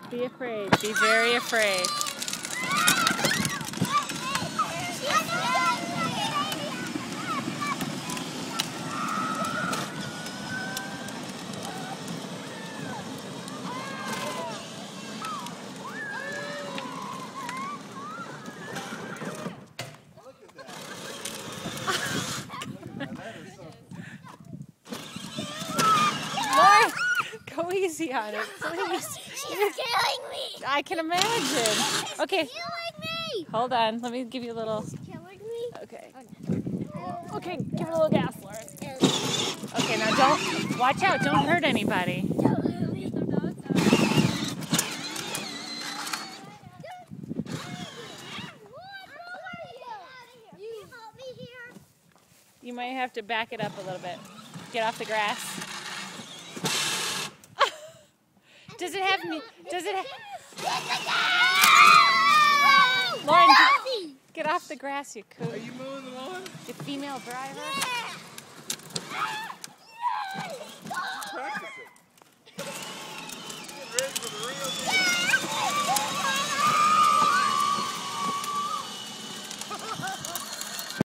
Be afraid. Be very afraid. Lauren, go easy on it, please. You're killing me. I can imagine. Okay. She's killing me. Hold on. Let me give you a little. She's killing me. Okay. Oh, Okay, give it a little gas, Lauren. Okay, now don't. Watch out. Don't hurt anybody. You might have to back it up a little bit. Get off the grass. Does it have me? Does it have? Lauren, get off the grass, you coot. Are you mowing the lawn? The female driver.